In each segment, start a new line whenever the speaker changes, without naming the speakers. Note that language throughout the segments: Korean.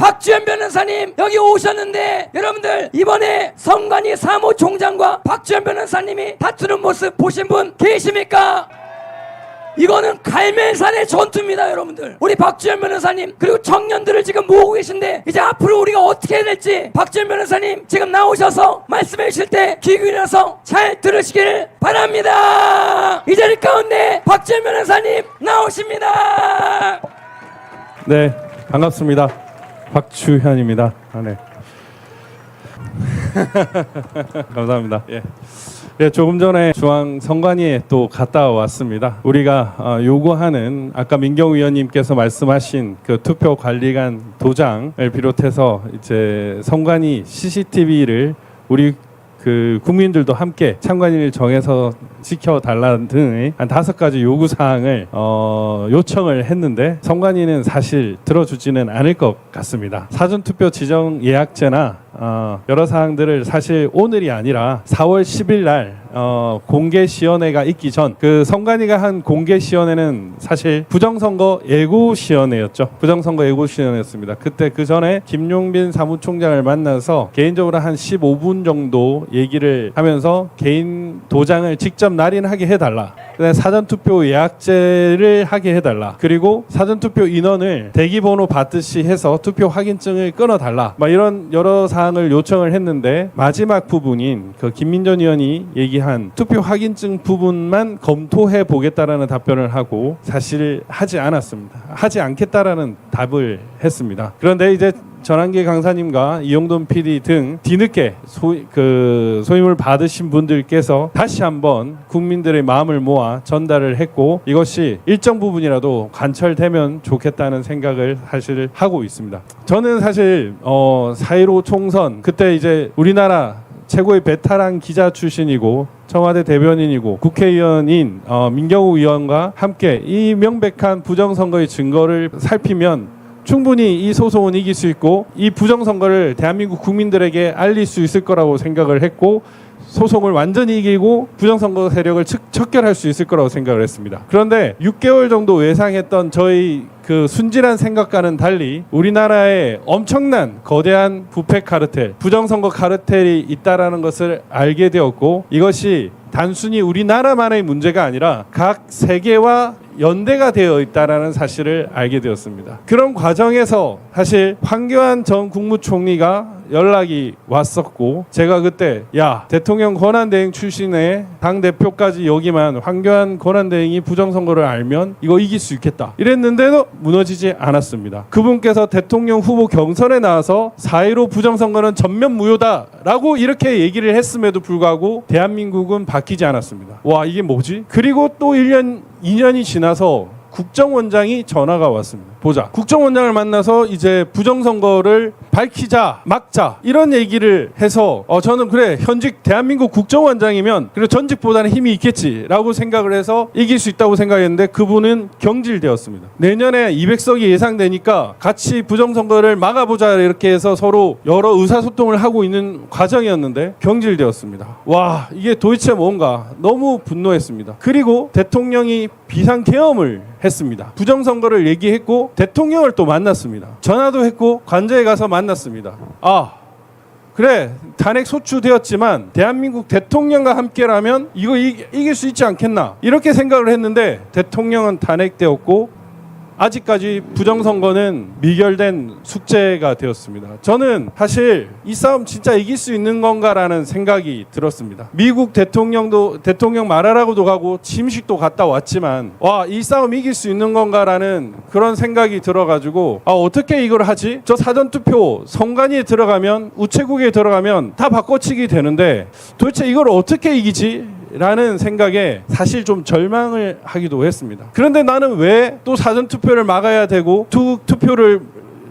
박주현 변호사님 여기 오셨는데 여러분들 이번에 성관이 사무총장과 박주현 변호사님이 다투는 모습 보신 분 계십니까? 이거는 갈매산의 전투입니다. 여러분들 우리 박주현 변호사님 그리고 청년들을 지금 모으고 계신데 이제 앞으로 우리가 어떻게 해야 될지 박주현 변호사님 지금 나오셔서 말씀해 주실 때 귀 기울여서 잘 들으시길 바랍니다. 이 자리 가운데 박주현 변호사님 나오십니다.
네, 반갑습니다. 박주현입니다. 네. 감사합니다. 예. 네, 조금 전에 중앙 선관위에 또 갔다 왔습니다. 우리가 요구하는 아까 민경우 의원님께서 말씀하신 그 투표 관리관 도장을 비롯해서 이제 선관위 CCTV를 우리 그 국민들도 함께 참관인을 정해서 지켜달라는 등의 한 5가지 요구사항을 요청을 했는데 선관위는 사실 들어주지는 않을 것 같습니다. 사전투표 지정 예약제나 여러 사항들을 사실 오늘이 아니라 4월 10일 날 공개시연회가 있기 전 그 선관위가 한 공개시연회는 사실 부정선거 예고시연회였죠. 부정선거 예고시연회였습니다. 그때 그 전에 김용빈 사무총장을 만나서 개인적으로 한 15분 정도 얘기를 하면서 개인 도장을 직접 날인하게 해달라. 사전투표 예약제를 하게 해달라. 그리고 사전투표 인원을 대기번호 받듯이 해서 투표 확인증을 끊어달라. 막 이런 여러 사항을 요청을 했는데 마지막 부분인 그 김민전 의원이 얘기한 투표 확인증 부분만 검토해 보겠다라는 답변을 하고 사실 하지 않았습니다. 하지 않겠다라는 답을 했습니다. 그런데 이제 전한계 강사님과 이용돈 PD 등 뒤늦게 소임을 받으신 분들께서 다시 한번 국민들의 마음을 모아 전달을 했고 이것이 일정 부분이라도 관철되면 좋겠다는 생각을 사실 하고 있습니다. 저는 사실 4.15 총선 그때 이제 우리나라 최고의 베테랑 기자 출신이고 청와대 대변인이고 국회의원인 민경우 의원과 함께 이 명백한 부정선거의 증거를 살피면 충분히 이 소송은 이길 수 있고 이 부정선거를 대한민국 국민들에게 알릴 수 있을 거라고 생각을 했고 소송을 완전히 이기고 부정선거 세력을 척결할 수 있을 거라고 생각을 했습니다. 그런데 6개월 정도 예상했던 저희 그 순진한 생각과는 달리 우리나라에 엄청난 거대한 부패 카르텔, 부정선거 카르텔이 있다라는 것을 알게 되었고 이것이 단순히 우리나라만의 문제가 아니라 각 세계와 연대가 되어 있다라는 사실을 알게 되었습니다. 그런 과정에서 사실 황교안 전 국무총리가 연락이 왔었고 제가 그때 야 대통령 권한대행 출신의 당대표까지 여기만 황교안 권한대행이 부정선거를 알면 이거 이길 수 있겠다 이랬는데도 무너지지 않았습니다. 그분께서 대통령 후보 경선에 나와서 4.15 부정선거는 전면 무효다라고 이렇게 얘기를 했음에도 불구하고 대한민국은 바뀌지 않았습니다. 와 이게 뭐지? 그리고 또 1년 2년이 지나서 국정원장이 전화가 왔습니다. 보자. 국정원장을 만나서 이제 부정선거를 밝히자, 막자 이런 얘기를 해서 저는 그래 현직 대한민국 국정원장이면 그래 전직보다는 힘이 있겠지라고 생각을 해서 이길 수 있다고 생각했는데 그분은 경질되었습니다. 내년에 200석이 예상되니까 같이 부정선거를 막아보자 이렇게 해서 서로 여러 의사소통을 하고 있는 과정이었는데 경질되었습니다. 와 이게 도대체 뭔가 너무 분노했습니다. 그리고 대통령이 비상계엄을 했습니다. 부정선거를 얘기했고 대통령을 또 만났습니다. 전화도 했고 관저에 가서 만났습니다. 그래 탄핵 소추되었지만 대한민국 대통령과 함께라면 이거 이길 수 있지 않겠나 이렇게 생각을 했는데 대통령은 탄핵되었고 아직까지 부정선거는 미결된 숙제가 되었습니다. 저는 사실 이 싸움 진짜 이길 수 있는 건가라는 생각이 들었습니다. 미국 대통령도 대통령 말하라고도 가고 침식도 갔다 왔지만 와 이 싸움 이길 수 있는 건가라는 그런 생각이 들어가지고 어떻게 이걸 하지? 저 사전투표 선관위에 들어가면 우체국에 들어가면 다 바꿔치기 되는데 도대체 이걸 어떻게 이기지? 라는 생각에 사실 좀 절망을 하기도 했습니다. 그런데 나는 왜 또 사전투표를 막아야 되고 투표를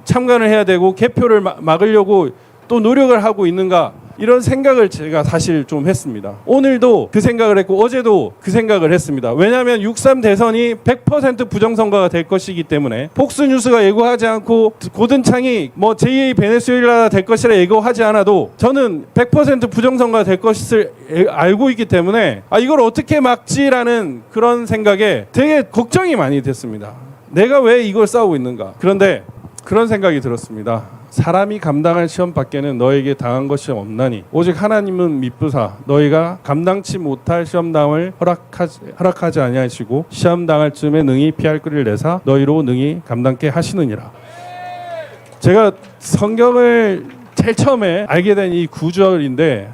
참관을 해야 되고 개표를 막으려고 또 노력을 하고 있는가 이런 생각을 제가 사실 좀 했습니다. 오늘도 그 생각을 했고 어제도 그 생각을 했습니다. 왜냐하면 6.3 대선이 100% 부정선거가 될 것이기 때문에 폭스뉴스가 예고하지 않고 고든창이 뭐 제2의 베네수엘라 될 것이라 예고하지 않아도 저는 100% 부정선거가 될 것을 알고 있기 때문에 이걸 어떻게 막지라는 그런 생각에 되게 걱정이 많이 됐습니다. 내가 왜 이걸 싸우고 있는가. 그런데 그런 생각이 들었습니다. 사람이 감당할 시험 밖에는 너에게 당한 것이 없나니 오직 하나님은 미쁘사 너희가 감당치 못할 시험당을 허락하지 아니하시고 시험당할 쯤에 능히 피할 길을 내사 너희로 능히 감당케 하시느니라. 제가 성경을 제일 처음에 알게 된 이 구절인데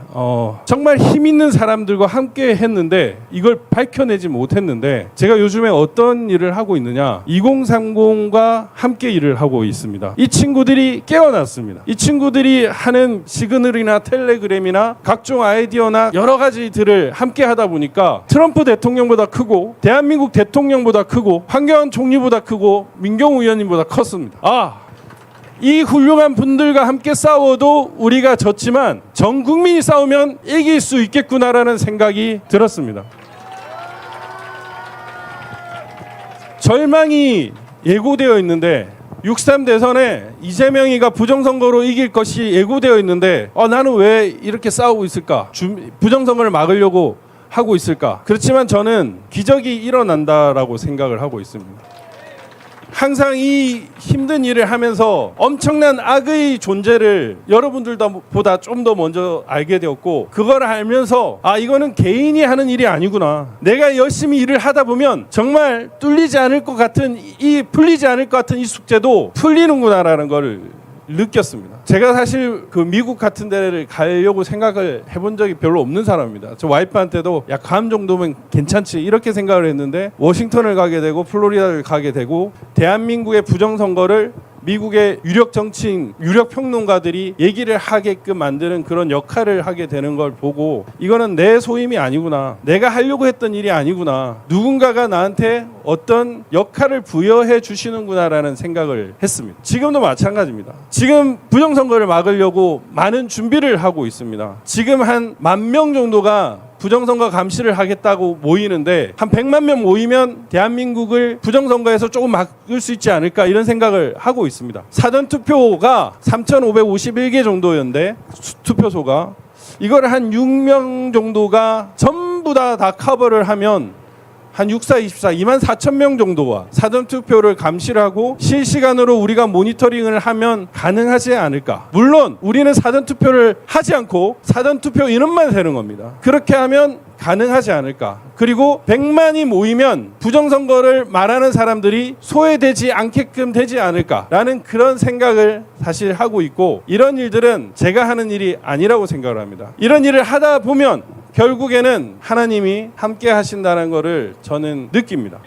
정말 힘 있는 사람들과 함께 했는데 이걸 밝혀내지 못했는데 제가 요즘에 어떤 일을 하고 있느냐, 2030과 함께 일을 하고 있습니다. 이 친구들이 깨어났습니다. 이 친구들이 하는 시그널이나 텔레그램이나 각종 아이디어나 여러 가지들을 함께 하다 보니까 트럼프 대통령보다 크고 대한민국 대통령보다 크고 황교안 총리보다 크고 민경우 의원님보다 컸습니다. 이 훌륭한 분들과 함께 싸워도 우리가 졌지만 전 국민이 싸우면 이길 수 있겠구나라는 생각이 들었습니다. 절망이 예고되어 있는데 6.3 대선에 이재명이가 부정선거로 이길 것이 예고되어 있는데 나는 왜 이렇게 싸우고 있을까? 부정선거를 막으려고 하고 있을까? 그렇지만 저는 기적이 일어난다라고 생각을 하고 있습니다. 항상 이 힘든 일을 하면서 엄청난 악의 존재를 여러분들보다 좀 더 먼저 알게 되었고, 그걸 알면서 이거는 개인이 하는 일이 아니구나, 내가 열심히 일을 하다 보면 정말 풀리지 않을 것 같은 이 숙제도 풀리는구나라는 걸 느꼈습니다. 제가 사실 그 미국 같은 데를 가려고 생각을 해본 적이 별로 없는 사람입니다. 저 와이프한테도 야, 괌 정도면 괜찮지 이렇게 생각을 했는데 워싱턴을 가게 되고 플로리다를 가게 되고 대한민국의 부정선거를 미국의 유력 정치인, 유력 평론가들이 얘기를 하게끔 만드는 그런 역할을 하게 되는 걸 보고 이거는 내 소임이 아니구나, 내가 하려고 했던 일이 아니구나, 누군가가 나한테 어떤 역할을 부여해 주시는구나라는 생각을 했습니다. 지금도 마찬가지입니다. 지금 부정선거를 막으려고 많은 준비를 하고 있습니다. 지금 한 10,000명 정도가 부정선거 감시를 하겠다고 모이는데 한 100만 명 모이면 대한민국을 부정선거에서 조금 막을 수 있지 않을까 이런 생각을 하고 있습니다. 사전투표가 3,551개 정도였는데 투표소가 이걸 한 6명 정도가 전부 다 커버를 하면 한 6424 24,000명 정도와 사전투표를 감시를 하고 실시간으로 우리가 모니터링을 하면 가능하지 않을까. 물론 우리는 사전투표를 하지 않고 사전투표 인원만 세는 겁니다. 그렇게 하면 가능하지 않을까. 그리고 100만이 모이면 부정선거를 말하는 사람들이 소외되지 않게끔 되지 않을까라는 그런 생각을 사실 하고 있고, 이런 일들은 제가 하는 일이 아니라고 생각을 합니다. 이런 일을 하다 보면 결국에는 하나님이 함께 하신다는 것을 저는 느낍니다.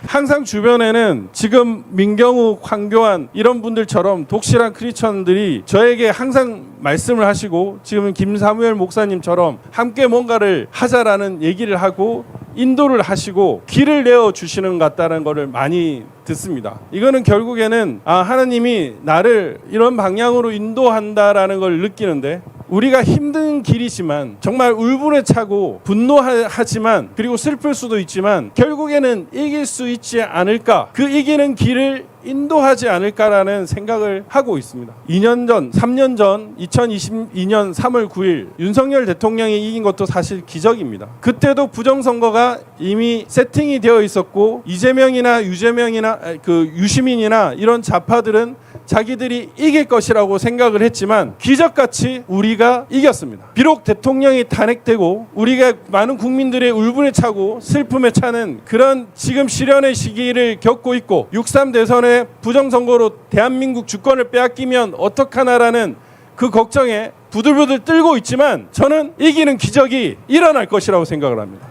항상 주변에는 지금 민경우, 황교안 이런 분들처럼 독실한 크리스천들이 저에게 항상 말씀을 하시고, 지금 김사무엘 목사님처럼 함께 뭔가를 하자라는 얘기를 하고 인도를 하시고 길을 내어 주시는 것 같다는 것을 많이 듣습니다. 이거는 결국에는 하나님이 나를 이런 방향으로 인도한다라는 걸 느끼는데, 우리가 힘든 길이지만 정말 울분에 차고 분노하지만 그리고 슬플 수도 있지만 결국에는 이길 수 있지 않을까, 그 이기는 길을 인도하지 않을까라는 생각을 하고 있습니다. 3년 전 2022년 3월 9일 윤석열 대통령이 이긴 것도 사실 기적입니다. 그때도 부정선거가 이미 세팅이 되어 있었고 이재명이나 유시민이나 이런 좌파들은 자기들이 이길 것이라고 생각을 했지만 기적같이 우리가 이겼습니다. 비록 대통령이 탄핵되고 우리가 많은 국민들의 울분에 차고 슬픔에 차는 그런 지금 시련의 시기를 겪고 있고, 6.3 대선에 부정선거로 대한민국 주권을 빼앗기면 어떡하나라는 그 걱정에 부들부들 떨고 있지만 저는 이기는 기적이 일어날 것이라고 생각을 합니다.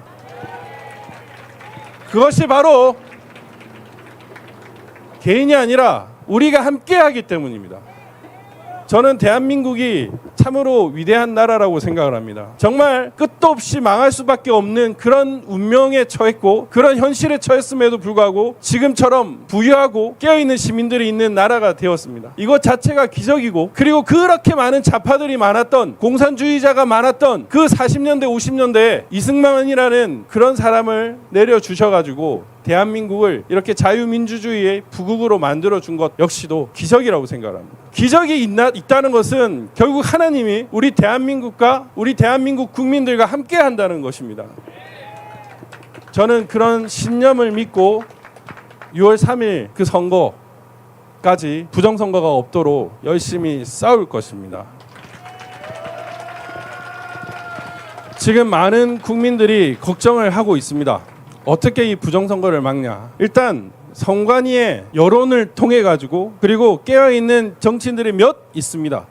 그것이 바로 개인이 아니라 우리가 함께하기 때문입니다. 저는 대한민국이 참으로 위대한 나라라고 생각을 합니다. 정말 끝도 없이 망할 수밖에 없는 그런 운명에 처했고 그런 현실에 처했음에도 불구하고 지금처럼 부유하고 깨어있는 시민들이 있는 나라가 되었습니다. 이것 자체가 기적이고, 그리고 그렇게 많은 좌파들이 많았던, 공산주의자가 많았던 그 40년대 50년대에 이승만이라는 그런 사람을 내려주셔가지고 대한민국을 이렇게 자유민주주의의 부국으로 만들어준 것 역시도 기적이라고 생각합니다. 기적이 있다는 것은 결국 하나님이 우리 대한민국과 우리 대한민국 국민들과 함께 한다는 것입니다. 저는 그런 신념을 믿고 6월 3일 그 선거까지 부정선거가 없도록 열심히 싸울 것입니다. 지금 많은 국민들이 걱정을 하고 있습니다. 어떻게 이 부정선거를 막냐. 일단 선관위의 여론을 통해 가지고, 그리고 깨어있는 정치인들이 몇 있습니다.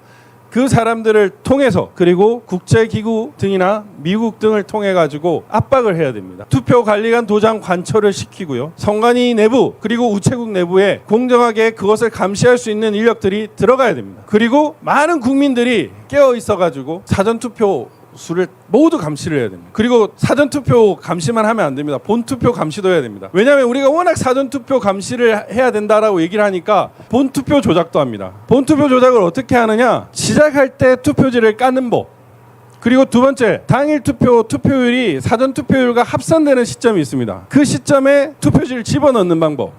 그 사람들을 통해서, 그리고 국제기구 등이나 미국 등을 통해 가지고 압박을 해야 됩니다. 투표관리관 도장 관철을 시키고요. 선관위 내부 그리고 우체국 내부에 공정하게 그것을 감시할 수 있는 인력들이 들어가야 됩니다. 그리고 많은 국민들이 깨어 있어 가지고 사전투표 수를 모두 감시를 해야 됩니다. 그리고 사전투표 감시만 하면 안 됩니다. 본투표 감시도 해야 됩니다. 왜냐하면 우리가 워낙 사전투표 감시를 해야 된다라고 얘기를 하니까 본투표 조작도 합니다. 본투표 조작을 어떻게 하느냐, 시작할 때 투표지를 까는 법, 그리고 두 번째, 당일 투표율이 사전투표율과 합산되는 시점이 있습니다. 그 시점에 투표지를 집어넣는 방법,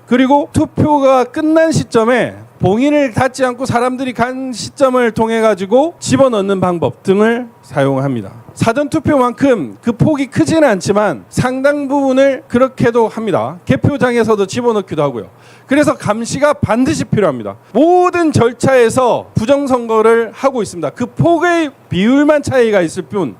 그리고 투표가 끝난 시점에 봉인을 닫지 않고 사람들이 간 시점을 통해 가지고 집어넣는 방법 등을 사용합니다. 사전투표만큼 그 폭이 크지는 않지만 상당 부분을 그렇게도 합니다. 개표장에서도 집어넣기도 하고요. 그래서 감시가 반드시 필요합니다. 모든 절차에서 부정선거를 하고 있습니다. 그 폭의 비율만 차이가 있을 뿐,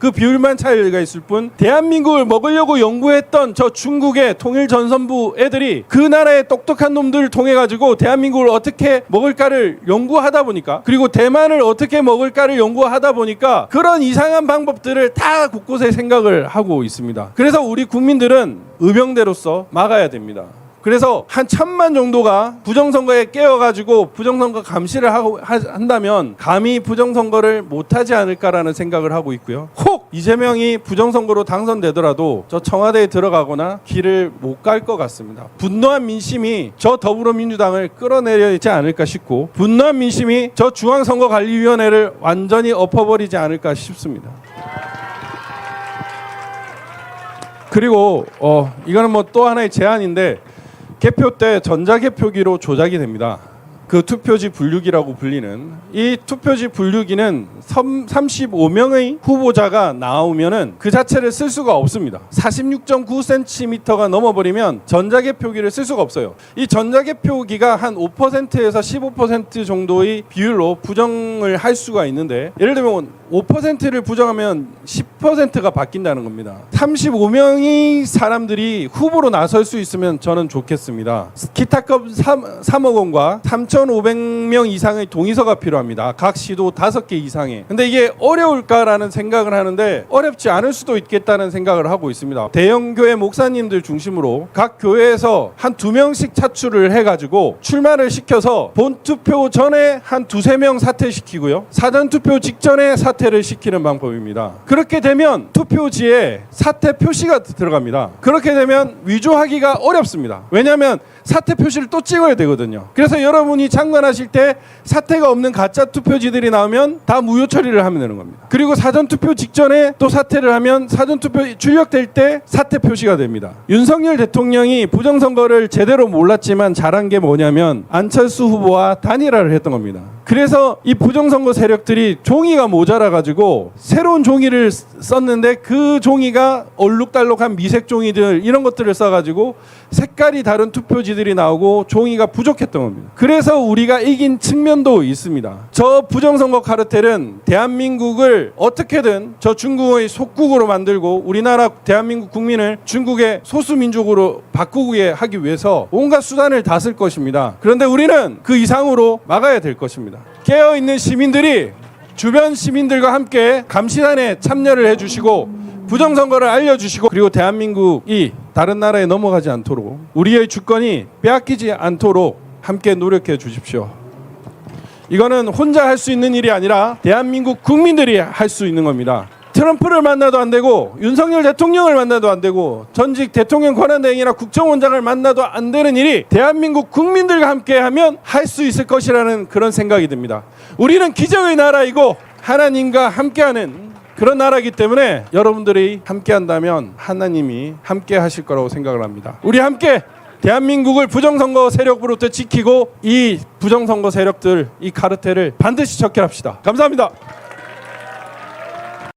대한민국을 먹으려고 연구했던 저 중국의 통일전선부 애들이 그 나라의 똑똑한 놈들을 통해 가지고 대한민국을 어떻게 먹을까를 연구하다 보니까, 그리고 대만을 어떻게 먹을까를 연구하다 보니까 그런 이상한 방법들을 다 곳곳에 생각을 하고 있습니다. 그래서 우리 국민들은 의병대로서 막아야 됩니다. 그래서 한 1000만 정도가 부정선거에 깨어가지고 부정선거 감시를 한다면 감히 부정선거를 못하지 않을까라는 생각을 하고 있고요. 혹 이재명이 부정선거로 당선되더라도 저 청와대에 들어가거나 길을 못 갈 것 같습니다. 분노한 민심이 저 더불어민주당을 끌어내리지 않을까 싶고, 분노한 민심이 저 중앙선거관리위원회를 완전히 엎어버리지 않을까 싶습니다. 그리고 이거는 뭐 또 하나의 제안인데, 개표 때 전자개표기로 조작이 됩니다. 그 투표지 분류기라고 불리는 이 투표지 분류기는 35명의 후보자가 나오면은 그 자체를 쓸 수가 없습니다. 46.9cm가 넘어버리면 전자개표기를 쓸 수가 없어요. 이 전자개표기가 한 5%에서 15% 정도의 비율로 부정을 할 수가 있는데, 예를 들면 5%를 부정하면 10%가 바뀐다는 겁니다. 35명의 사람들이 후보로 나설 수 있으면 저는 좋겠습니다. 기타급 3억 원과 3,500명 이상의 동의서가 필요합니다. 각 시도 5개 이상의. 근데 이게 어려울까라는 생각을 하는데 어렵지 않을 수도 있겠다는 생각을 하고 있습니다. 대형 교회 목사님들 중심으로 각 교회에서 한 2명씩 차출을 해가지고 출마를 시켜서 본투표 전에 한 2-3명 사퇴시키고요. 사전투표 직전에 사퇴를 시키는 방법입니다. 그렇게 되면 투표지에 사퇴 표시가 들어갑니다. 그렇게 되면 위조하기가 어렵습니다. 왜냐하면 사퇴 표시를 또 찍어야 되거든요. 그래서 여러분이 참관하실 때 사퇴가 없는 가짜 투표지들이 나오면 다 무효 처리를 하면 되는 겁니다. 그리고 사전투표 직전에 또 사퇴를 하면 사전투표 출력될 때 사퇴 표시가 됩니다. 윤석열 대통령이 부정선거를 제대로 몰랐지만 잘한 게 뭐냐면 안철수 후보와 단일화를 했던 겁니다. 그래서 이 부정선거 세력들이 종이가 모자라가지고 새로운 종이를 썼는데 그 종이가 얼룩달룩한 미색 종이들 이런 것들을 써가지고 색깔이 다른 투표지들이 나오고 종이가 부족했던 겁니다. 그래서 우리가 이긴 측면도 있습니다. 저 부정선거 카르텔은 대한민국을 어떻게든 저 중국의 속국으로 만들고 우리나라 대한민국 국민을 중국의 소수민족으로 바꾸게 하기 위해서 온갖 수단을 다 쓸 것입니다. 그런데 우리는 그 이상으로 막아야 될 것입니다. 깨어있는 시민들이 주변 시민들과 함께 감시단에 참여를 해주시고 부정선거를 알려주시고, 그리고 대한민국이 다른 나라에 넘어가지 않도록 우리의 주권이 빼앗기지 않도록 함께 노력해 주십시오. 이거는 혼자 할 수 있는 일이 아니라 대한민국 국민들이 할 수 있는 겁니다. 트럼프를 만나도 안 되고 윤석열 대통령을 만나도 안 되고 전직 대통령 권한대행이나 국정원장을 만나도 안 되는 일이 대한민국 국민들과 함께하면 할 수 있을 것이라는 그런 생각이 듭니다. 우리는 기적의 나라이고 하나님과 함께하는 그런 나라이기 때문에 여러분들이 함께한다면 하나님이 함께 하실 거라고 생각을 합니다. 우리 함께 대한민국을 부정선거 세력으로부터 지키고 이 부정선거 세력들, 이 카르텔을 반드시 척결합시다. 감사합니다.